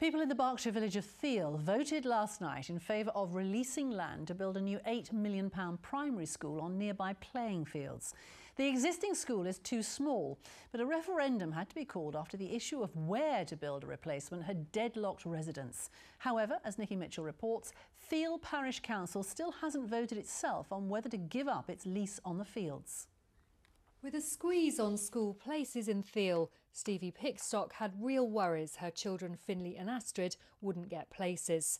People in the Berkshire village of Theale voted last night in favour of releasing land to build a new £8 million primary school on nearby playing fields. The existing school is too small, but a referendum had to be called after the issue of where to build a replacement had deadlocked residents. However, as Nikki Mitchell reports, Theale Parish Council still hasn't voted itself on whether to give up its lease on the fields. With a squeeze on school places in Theale, Stevie Pickstock had real worries her children Finley and Astrid wouldn't get places.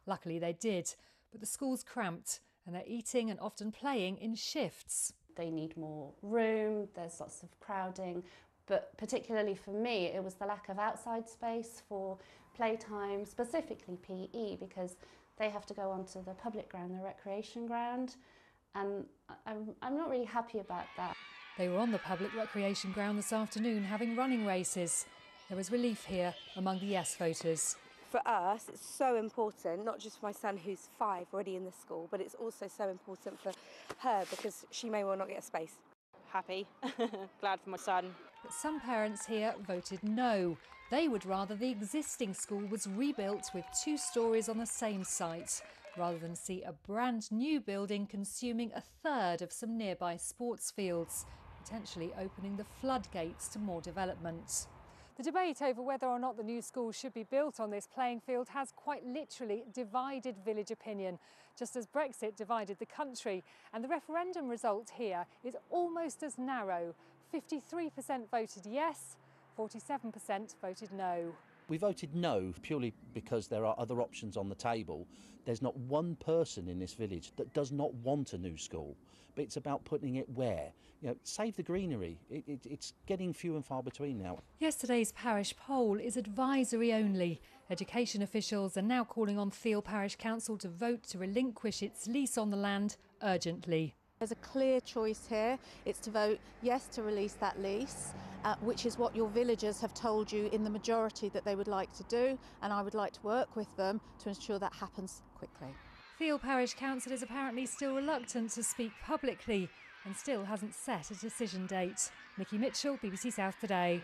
Luckily they did, but the school's cramped and they're eating and often playing in shifts. They need more room, there's lots of crowding, but particularly for me it was the lack of outside space for playtime, specifically PE, because they have to go onto the public ground, the recreation ground, and I'm not really happy about that. They were on the public recreation ground this afternoon having running races. There was relief here among the yes voters. For us, it's so important, not just for my son who's 5 already in the school, but it's also so important for her because she may well not get a space. Happy, glad for my son. But some parents here voted no. They would rather the existing school was rebuilt with 2 storeys on the same site, rather than see a brand new building consuming a third of some nearby sports fields, potentially opening the floodgates to more development. The debate over whether or not the new school should be built on this playing field has quite literally divided village opinion, just as Brexit divided the country. And the referendum result here is almost as narrow. 53% voted yes, 47% voted no. We voted no purely because there are other options on the table. There's not one person in this village that does not want a new school, but it's about putting it where. You know, save the greenery. It's getting few and far between now. Yesterday's parish poll is advisory only. Education officials are now calling on Theale Parish Council to vote to relinquish its lease on the land urgently. There's a clear choice here. It's to vote yes to release that lease, which is what your villagers have told you in the majority that they would like to do, and I would like to work with them to ensure that happens quickly. Theale Parish Council is apparently still reluctant to speak publicly and still hasn't set a decision date. Nikki Mitchell, BBC South Today.